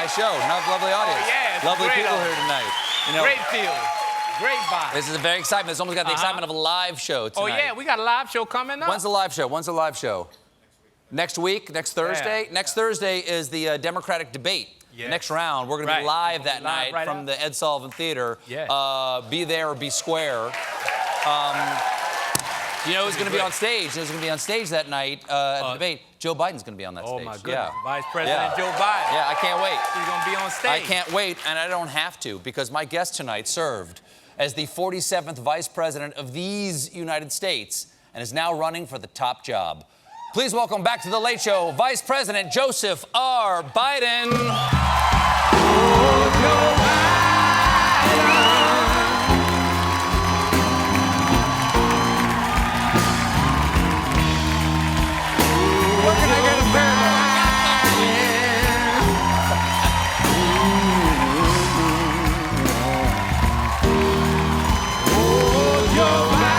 nice show. Lovely audience. Oh, yeah, it's lovely great people here tonight. You know, great feeling. Great vibe. this is a very exciting. It's almost got the excitement of a live show tonight. Oh, yeah, we got a live show coming up. When's the live show? Next week? Next Thursday? Yeah. Next Thursday is the Democratic debate. Yes. Next round. We're going to be live that night from the Ed Sullivan Theater. Yeah. Be there or be square. You know who's going to be on stage? Who's going to be on stage that night at the debate? Joe Biden's going to be on that stage. Oh, my goodness. Yeah. Vice President Joe Biden. Yeah, I can't wait. He's going to be on stage. I can't wait, and I don't have to, because my guest tonight served as the 47th Vice President of these United States and is now running for the top job. Please welcome back to The Late Show, Vice President Joseph R. Biden. Oh, Joe Biden. Where can I get a bear? Oh, Joe Biden.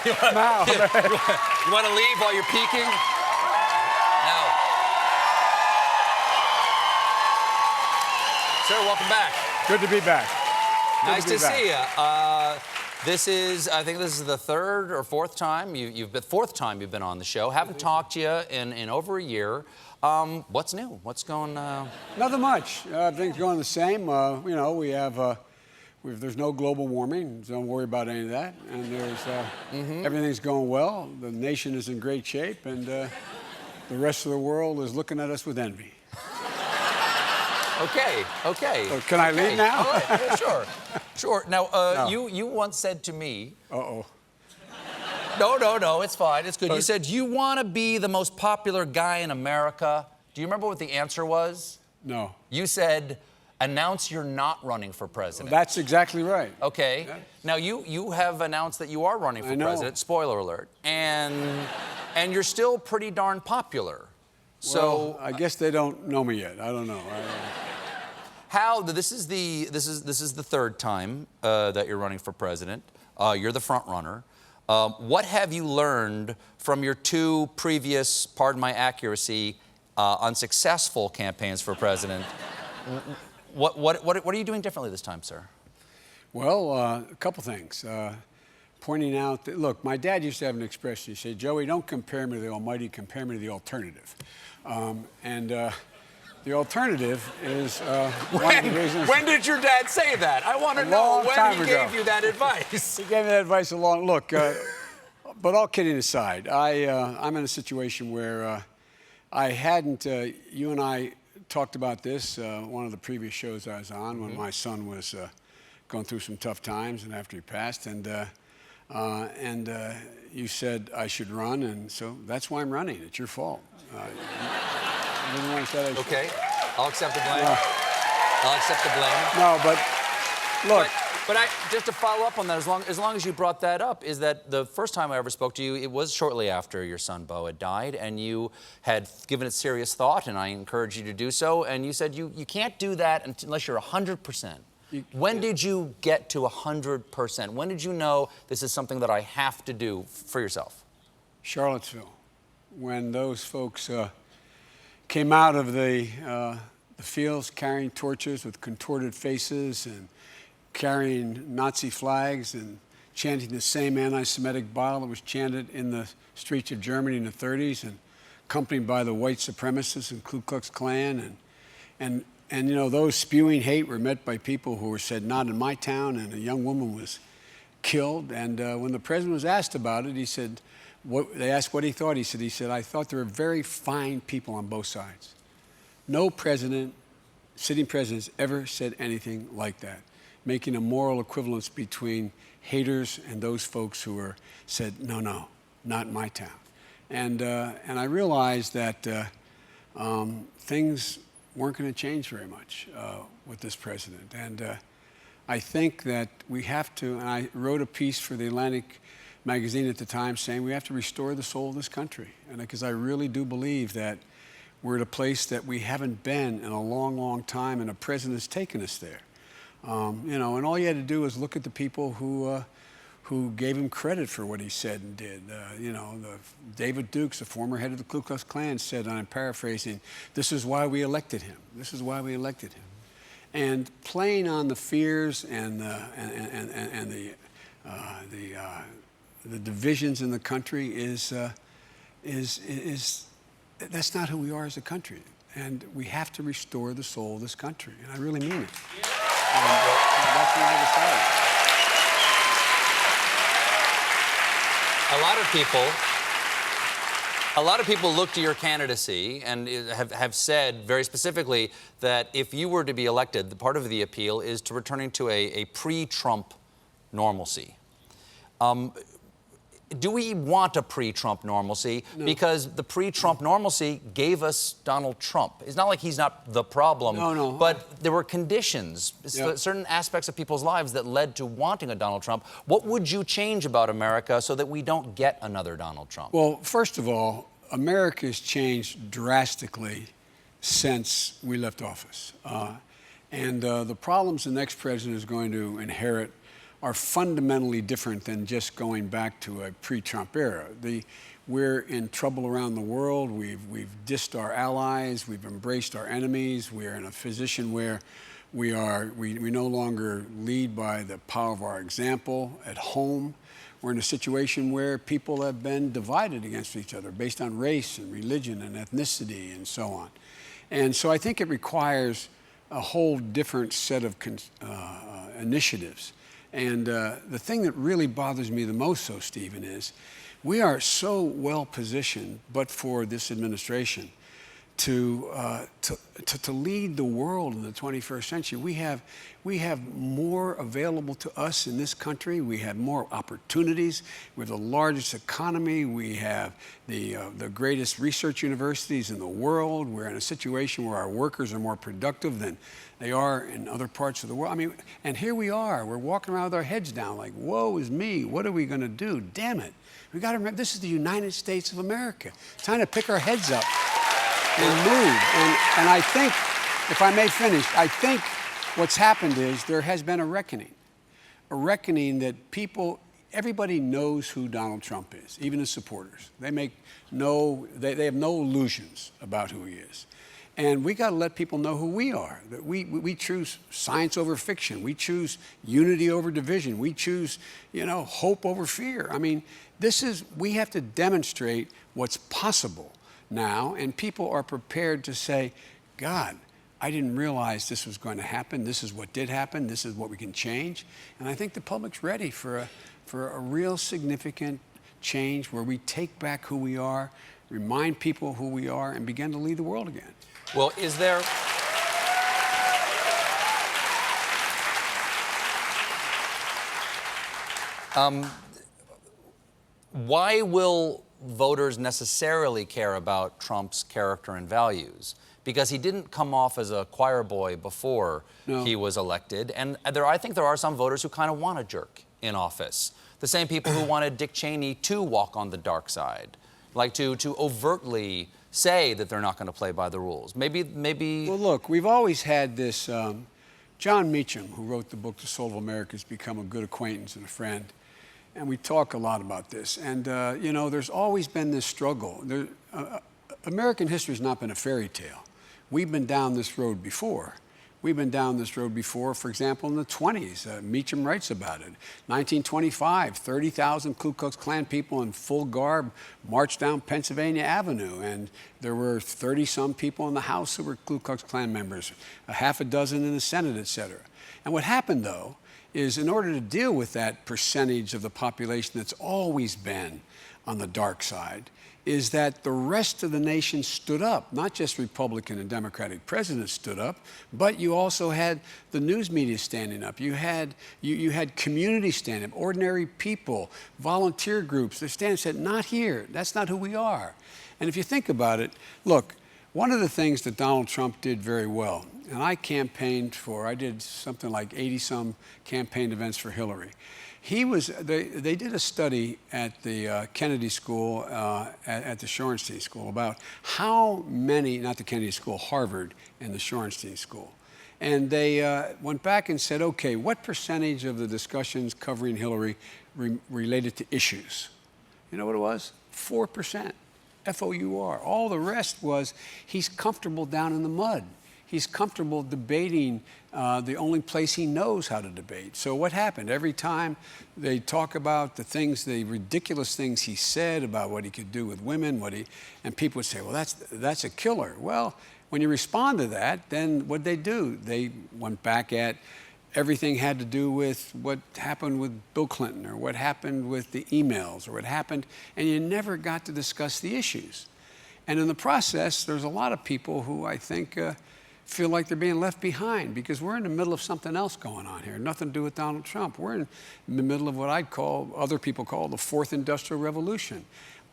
You want to leave while you're peeking? No. Sir, welcome back. Good to be back. Nice to see you. I think this is the third or fourth time you've been on the show. Haven't talked to you in over a year. What's new? What's going? Nothing much. Things going the same. You know, we have. There's no global warming, so don't worry about any of that. And there's everything's going well. The nation is in great shape, and the rest of the world is looking at us with envy. Okay. So can I leave now? All right. Yeah, sure. Now, no. you once said to me. Uh-oh. No, it's fine. It's good. You said you want to be the most popular guy in America. Do you remember what the answer was? No. You said, announce you're not running for president. Well, that's exactly right. Okay. Yeah. Now, you have announced that you are running for president. Spoiler alert. And you're still pretty darn popular. So well, I guess they don't know me yet. I don't know. This is the third time that you're running for president. You're the front runner. What have you learned from your two previous, pardon my accuracy, unsuccessful campaigns for president? What are you doing differently this time, sir? Well, a couple things. Pointing out that, look, my dad used to have an expression. He said, Joey, don't compare me to the Almighty, compare me to the alternative. The alternative is one of the reasons. When did your dad say that? I want to know when he gave you that advice. He gave me that advice a long, look, but all kidding aside, I'm in a situation where I hadn't, you and I talked about this, one of the previous shows I was on when my son was going through some tough times and after he passed, and you said I should run, and so that's why I'm running. It's your fault. You didn't want to say that. Okay, I'll accept the blame. I'll accept the blame. No, but look. But just to follow up on that, as long as you brought that up, is that the first time I ever spoke to you, it was shortly after your son Beau had died, and you had given it serious thought, and I encouraged you to do so, and you said you can't do that unless you're 100%. When did you get to 100%? When did you know this is something that I have to do for yourself? Charlottesville, when those folks came out of the fields carrying torches with contorted faces and carrying Nazi flags and chanting the same anti-Semitic bile that was chanted in the streets of Germany in the 30s, and accompanied by the white supremacists and Ku Klux Klan, and you know, those spewing hate were met by people who were said, not in my town, and a young woman was killed. And when the president was asked about it, he said, they asked what he thought. He said, I thought there were very fine people on both sides. No president, sitting president, has ever said anything like that, making a moral equivalence between haters and those folks who were said, no, not in my town. And I realized that things weren't going to change very much with this president. And I think that we have to, and I wrote a piece for the Atlantic magazine at the time saying we have to restore the soul of this country. And because I really do believe that we're at a place that we haven't been in a long, long time, and a president's taken us there. You know, and all you had to do was look at the people who gave him credit for what he said and did. You know, David Dukes, the former head of the Ku Klux Klan, said, and I'm paraphrasing, "This is why we elected him. This is why we elected him." And playing on the fears and the divisions in the country is that's not who we are as a country. And we have to restore the soul of this country. And I really mean it. And that's what I decided. A lot of people look to your candidacy and have said very specifically that if you were to be elected, the part of the appeal is to returning to a pre-Trump normalcy. Do we want a pre-Trump normalcy? No. Because the pre-Trump normalcy gave us Donald Trump. It's not like he's not the problem. No. But there were conditions, certain aspects of people's lives that led to wanting a Donald Trump. What would you change about America so that we don't get another Donald Trump? Well, first of all, America has changed drastically since we left office. The problems the next president is going to inherit are fundamentally different than just going back to a pre-Trump era. We're in trouble around the world. We've dissed our allies. We've embraced our enemies. We're in a position where we no longer lead by the power of our example at home. We're in a situation where people have been divided against each other based on race and religion and ethnicity and so on. And so I think it requires a whole different set of initiatives. And the thing that really bothers me the most, though, Stephen, is we are so well positioned, but for this administration, to lead the world in the 21st century. We have more available to us in this country. We have more opportunities. We have the largest economy. We have the greatest research universities in the world. We're in a situation where our workers are more productive than they are in other parts of the world. I mean, and here we are. We're walking around with our heads down like, woe is me. What are we going to do? Damn it. We got to remember, this is the United States of America. It's time to pick our heads up and move. And I think, if I may finish, I think what's happened is there has been a reckoning that everybody knows who Donald Trump is, even his supporters. They have no illusions about who he is. And we got to let people know who we are, that we choose science over fiction. We choose unity over division. We choose, hope over fear. I mean, we have to demonstrate what's possible now, and people are prepared to say, God, I didn't realize this was going to happen. This is what did happen. This is what we can change. And I think the public's ready for a real significant change where we take back who we are, remind people who we are, and begin to lead the world again. Well, is there... why will voters necessarily care about Trump's character and values? Because he didn't come off as a choir boy before he was elected. And I think there are some voters who kind of want a jerk in office. The same people who wanted Dick Cheney to walk on the dark side, like to overtly say that they're not going to play by the rules. Maybe... Well, look, we've always had this... John Meacham, who wrote the book The Soul of America, has become a good acquaintance and a friend. And we talk a lot about this. And, there's always been this struggle. American history has not been a fairy tale. We've been down this road before. We've been down this road before, for example, in the 20s. Meacham writes about it. 1925, 30,000 Ku Klux Klan people in full garb marched down Pennsylvania Avenue, and there were 30-some people in the House who were Ku Klux Klan members, a half a dozen in the Senate, et cetera. And what happened, though, is in order to deal with that percentage of the population that's always been on the dark side, is that the rest of the nation stood up. Not just Republican and Democratic presidents stood up, but you also had the news media standing up. You had community standing up, ordinary people, volunteer groups. They stand and said, not here. That's not who we are. And if you think about it, look, One of the things that Donald Trump did very well, and I did something like 80-some campaign events for Hillary. They did a study at the Kennedy School, at the Shorenstein School, about how many, not the Kennedy School, Harvard and the Shorenstein School. And they went back and said, okay, what percentage of the discussions covering Hillary related to issues? You know what it was? 4%. F-O-U-R. All the rest was he's comfortable down in the mud. He's comfortable debating the only place he knows how to debate. So what happened? Every time they talk about the ridiculous things he said about what he could do with women, and people would say, well, that's a killer. Well, when you respond to that, then what'd they do? They went back at everything had to do with what happened with Bill Clinton or what happened with the emails or what happened, and you never got to discuss the issues. And in the process, there's a lot of people who I think feel like they're being left behind because we're in the middle of something else going on here, nothing to do with Donald Trump. We're in the middle of what other people call the fourth industrial revolution.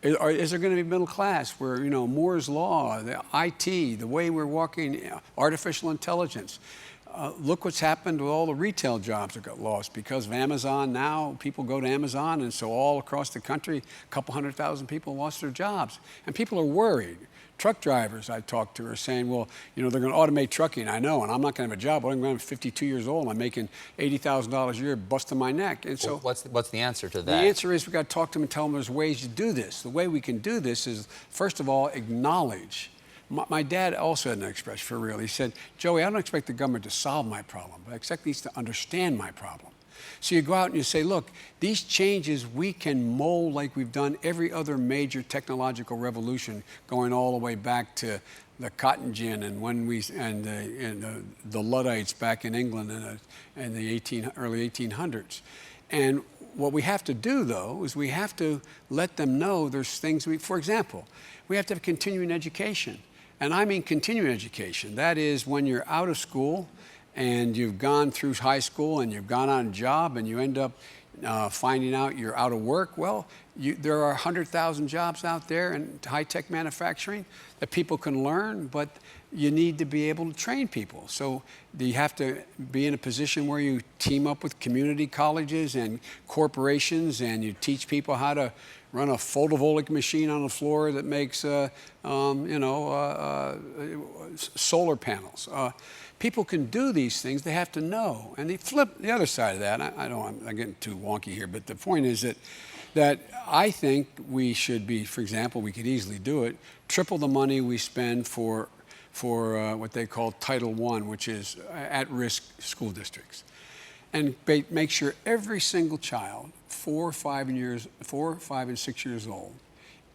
Is there going to be middle class where, Moore's Law, the IT, the way we're walking, artificial intelligence? Look what's happened with all the retail jobs that got lost because of Amazon. Now people go to Amazon, and so all across the country, a couple 100,000 people lost their jobs. And people are worried. Truck drivers I talked to are saying, well, they're going to automate trucking. I know, and I'm not going to have a job. I'm 52 years old. I'm making $80,000 a year, busting my neck. And so, what's the answer to that? The answer is we've got to talk to them and tell them there's ways to do this. The way we can do this is, first of all, acknowledge. My dad also had an expression for real. He said, Joey, I don't expect the government to solve my problem, but I expect these to understand my problem. So you go out and you say, look, these changes we can mold like we've done every other major technological revolution going all the way back to the cotton gin and the Luddites back in England in the early 1800s. And what we have to do, though, is we have to let them know there's things for example, we have to have continuing education. And I mean continuing education. That is when you're out of school and you've gone through high school and you've gone on a job and you end up finding out you're out of work. Well, there are 100,000 jobs out there in high-tech manufacturing that people can learn, but you need to be able to train people. So you have to be in a position where you team up with community colleges and corporations and you teach people how to run a photovoltaic machine on the floor that makes solar panels. People can do these things. They have to know. And the other side of that, I'm getting too wonky here, but the point is that I think we should be, for example, we could easily do it, triple the money we spend for what they call Title I, which is at-risk school districts. And make sure every single child, 4, 5, and 6 years old,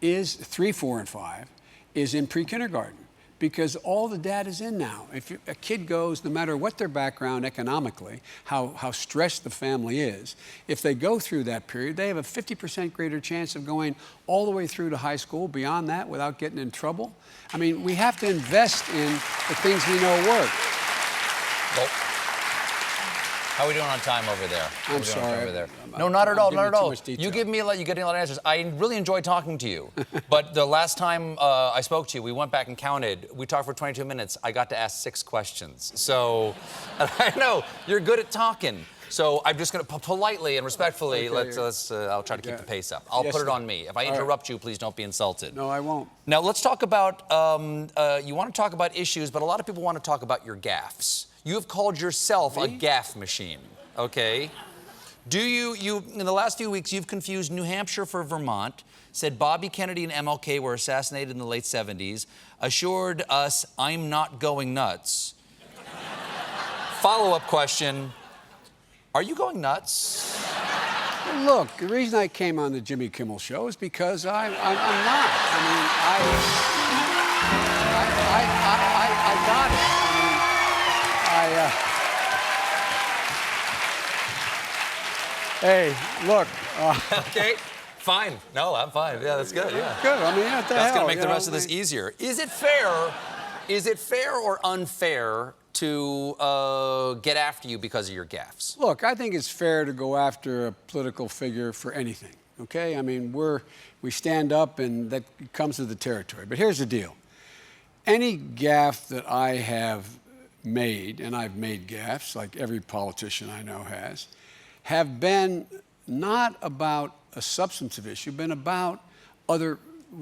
3, 4, and 5, is in pre-kindergarten. Because all the data's in now. If a kid goes, no matter what their background economically, how stressed the family is, if they go through that period, they have a 50% greater chance of going all the way through to high school, beyond that, without getting in trouble. I mean, we have to invest in the things we know work. Well, how are we doing on time over there? I'm sorry. No, not at all, not at all. You're You're getting a lot of answers. I really enjoyed talking to you. But the last time I spoke to you, we went back and counted. We talked for 22 minutes. I got to ask 6 questions. So, I know, you're good at talking. So I'm just going to politely and respectfully, I'll try to keep the pace up. I'll put it on me. If I interrupt you, please don't be insulted. No, I won't. Now, let's talk about, you want to talk about issues, but a lot of people want to talk about your gaffes. You have called yourself a gaffe machine, okay? In the last few weeks, you've confused New Hampshire for Vermont, said Bobby Kennedy and MLK were assassinated in the late 70s, assured us I'm not going nuts. Follow-up question, are you going nuts? Look, the reason I came on the Jimmy Kimmel Show is because I'm not. I mean, I got it. Hey, look. Okay, fine. No, I'm fine. Yeah, that's good. Yeah. Good. I mean, what the hell? That's going to make the rest of this easier. Is it fair or unfair to get after you because of your gaffes? Look, I think it's fair to go after a political figure for anything, okay? I mean, we stand up and that comes with the territory. But here's the deal. any gaffe that I have made, and I've made gaffes like every politician I know has, have been not about a substantive issue, been about other.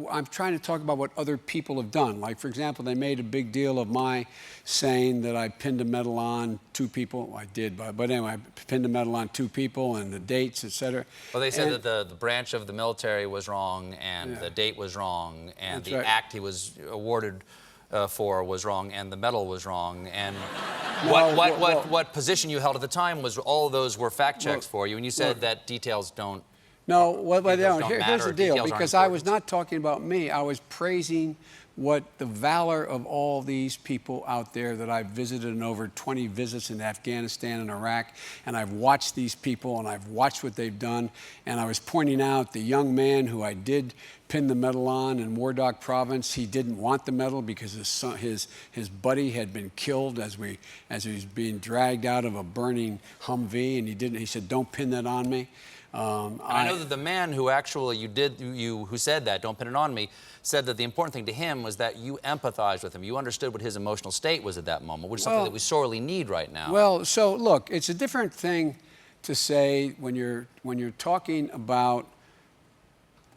I'm trying to talk about what other people have done. Like, for example, they made a big deal of my saying that I pinned a medal on 2 people. Well, I did, but anyway, I pinned a medal on 2 people and the dates, et cetera. Well, they said that the branch of the military was wrong and the date was wrong and the act he was awarded for was wrong and the medal was wrong. And what position you held at the time was all of those were fact checks for you. And you said that details don't. No, well, here's the deal, Details because I was not talking about me. I was praising what the valor of all these people out there that I've visited in over 20 visits in Afghanistan and Iraq, and I've watched these people and I've watched what they've done, and I was pointing out the young man who I did pin the medal on in Wardak province. He didn't want the medal because his buddy had been killed as he was being dragged out of a burning Humvee, and he said, "Don't pin that on me." I know that the man who actually who said that, "Don't pin it on me," said that the important thing to him was that you empathized with him. You understood what his emotional state was at that moment, which is something that we sorely need right now. Well, so look, it's a different thing to say when you're talking about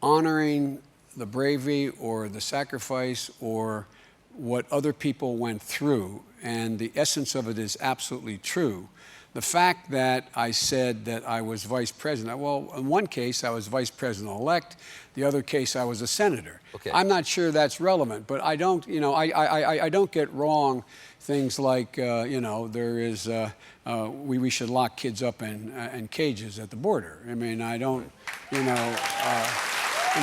honoring the bravery or the sacrifice or what other people went through, and the essence of it is absolutely true. The fact that I said that I was vice president, well, in one case I was vice president-elect, the other case I was a senator. Okay. I'm not sure that's relevant, but I don't, I don't get wrong things like, there is, we should lock kids up in cages at the border. I mean, I don't, and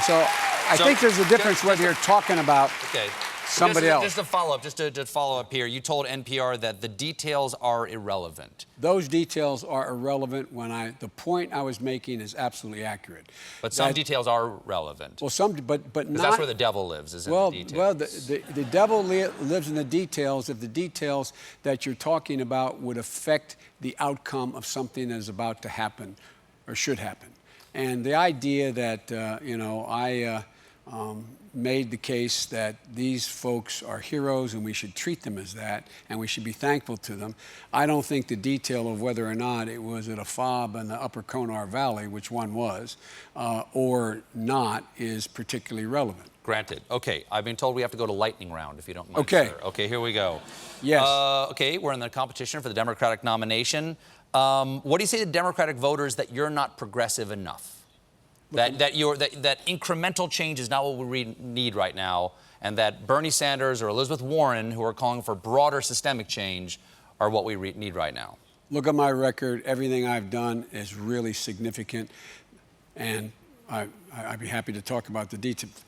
so I think there's a difference whether you're talking about somebody else. Just to follow up here, you told NPR that the details are irrelevant. Those details are irrelevant when the point I was making is absolutely accurate. But some details are relevant. Well, but not. That's where the devil lives, is in the details. Well, the devil lives in the details if the details that you're talking about would affect the outcome of something that is about to happen or should happen. And the idea that, I made the case that these folks are heroes and we should treat them as that and we should be thankful to them. I don't think the detail of whether or not it was at a fob in the Upper Konar Valley, which one was, or not, is particularly relevant. Granted. Okay, I've been told we have to go to lightning round, if you don't mind, Okay. sir. Okay, here we go. Yes. Okay, we're in the competition for the Democratic nomination. What do you say to Democratic voters that you're not progressive enough? That incremental change is not what we need right now, and that Bernie Sanders or Elizabeth Warren, who are calling for broader systemic change, are what we need right now? Look at my record. Everything I've done is really significant, and I'd be happy to talk about the details.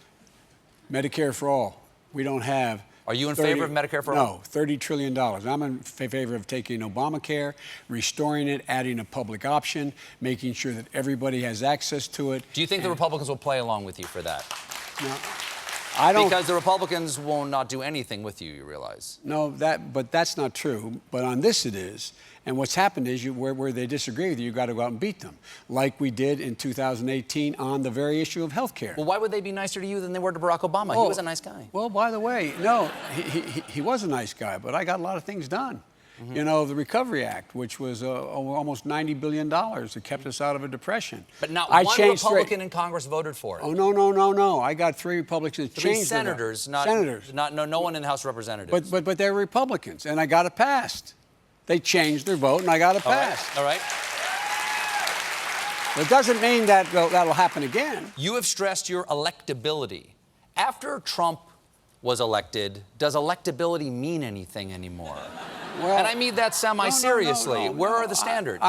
Medicare for all. We don't have. Are you in favor of Medicare for all? No, $30 trillion. I'm in favor of taking Obamacare, restoring it, adding a public option, making sure that everybody has access to it. Do you think the Republicans will play along with you for that? No, I don't. Because the Republicans will not do anything with you, you realize. No, but that's not true. But on this it is. And what's happened is where they disagree with you, you've got to go out and beat them, like we did in 2018 on the very issue of health care. Well, why would they be nicer to you than they were to Barack Obama? He was a nice guy. Well, by the way, no, he was a nice guy, but I got a lot of things done. Mm-hmm. The Recovery Act, which was almost $90 billion that kept us out of a depression. But not one Republican in Congress voted for it. Oh, no. I got 3 Republicans. Three senators, not senators. No one in the House of Representatives. But they're Republicans, and I got it passed. They changed their vote, and I got it passed. All right. It doesn't mean that that'll happen again. You have stressed your electability. After Trump was elected, does electability mean anything anymore? Well, and I mean that semi-seriously. Where are the standards?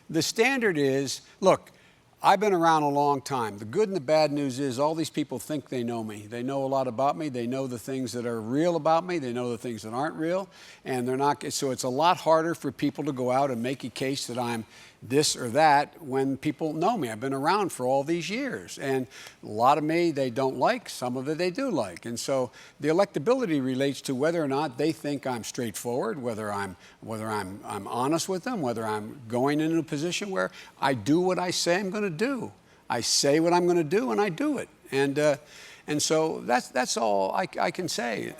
The standard is, look, I've been around a long time. The good and the bad news is all these people think they know me. They know a lot about me. They know the things that are real about me. They know the things that aren't real. And they're not, so it's a lot harder for people to go out and make a case that I'm this or that when people know me. I've been around for all these years. And a lot of me they don't like, some of it they do like. And so the electability relates to whether or not they think I'm straightforward, whether I'm honest with them, whether I'm going into a position where I do what I say I'm going to do. I say what I'm going to do and I do it. And so that's all I can say.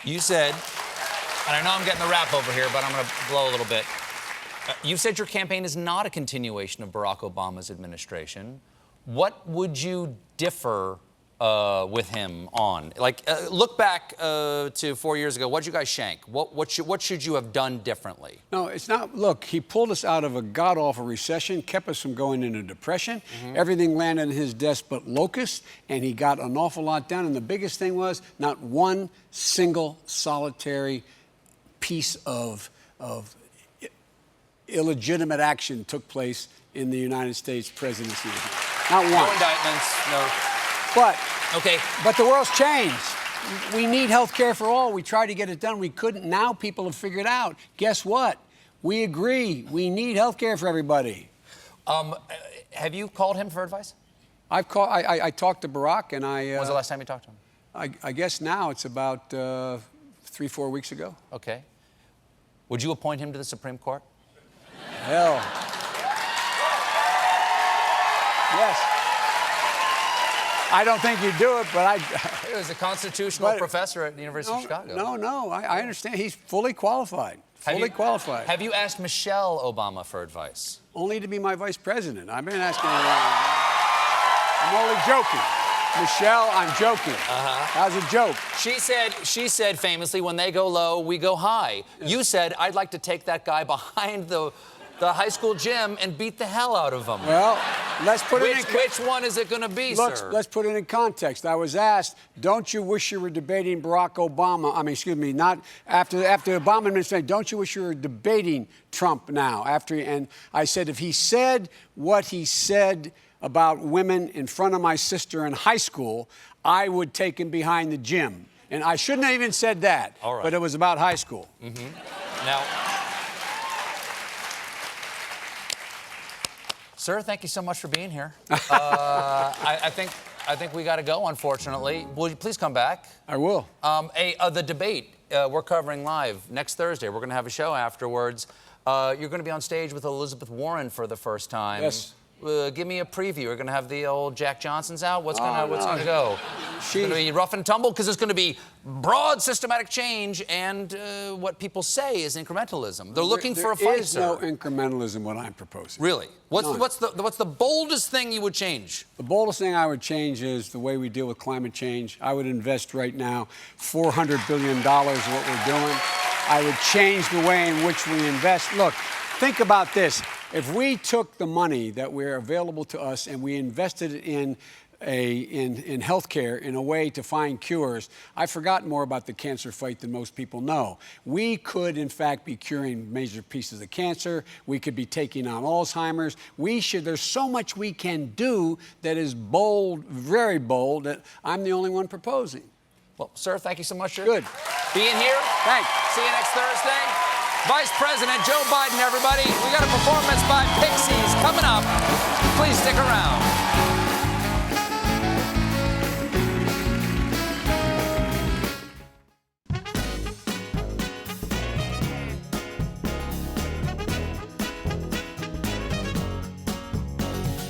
You said, and I know I'm getting the rap over here, but I'm going to blow a little bit. You said your campaign is not a continuation of Barack Obama's administration. What would you differ with him on? Like, look back to 4 years ago. What did you guys shank? What should you have done differently? No, it's not. Look, he pulled us out of a god-awful recession, kept us from going into depression. Everything landed on his desk but locusts, and he got an awful lot done. And the biggest thing was not one single solitary piece of illegitimate action took place in the United States presidency. Not one. No indictments, no. But okay. But the world's changed. We need health care for all. We tried to get it done. We couldn't. Now people have figured out. Guess what? We agree. We need health care for everybody. Have you called him for advice? I talked to Barack, and When was the last time you talked to him? I guess now it's about 3-4 weeks ago. Okay. Would you appoint him to the Supreme Court? Hell. Yes. I don't think you'd do it, but He was a constitutional professor at the University of Chicago. No, I understand. He's fully qualified. Fully qualified. Have you asked Michelle Obama for advice? Only to be my vice president. I've been asking her. I'm only joking. Michelle, I'm joking. How's a joke? She said famously, when they go low, we go high. You said, I'd like to take that guy behind the high school gym and beat the hell out of him. Well, let's put it in... Which one is it going to be, sir? Let's put it in context. I was asked, don't you wish you were debating Barack Obama? I mean, excuse me, not after the Obama administration. Don't you wish you were debating Trump now? And I said, if he said what he said about women in front of my sister in high school, I would take him behind the gym. And I shouldn't have even said that. All right. But it was about high school. Now... Sir, thank you so much for being here. I think we got to go, unfortunately. Will you please come back? I will. The debate we're covering live next Thursday. We're going to have a show afterwards. You're going to be on stage with Elizabeth Warren for the first time. Yes. Give me a preview. We're going to have the old Jack Johnsons out. What's going to go? It's going to be rough and tumble because it's going to be broad systematic change, and what people say is incrementalism. They're looking for a fight, There is no sir. incrementalism what I'm proposing. Really? What's the boldest thing you would change? The boldest thing I would change is the way we deal with climate change. I would invest right now $400 billion in what we're doing. I would change the way in which we invest. Look, think about this. If we took the money that were available to us and we invested it in health care in a way to find cures, I've forgotten more about the cancer fight than most people know. We could, in fact, be curing major pieces of cancer. We could be taking on Alzheimer's. There's so much we can do that is bold, very bold, that I'm the only one proposing. Well, sir, thank you so much for Good. being here. Thanks. See you next Thursday. Vice President Joe Biden, everybody. We got a performance by Pixies coming up. Please stick around.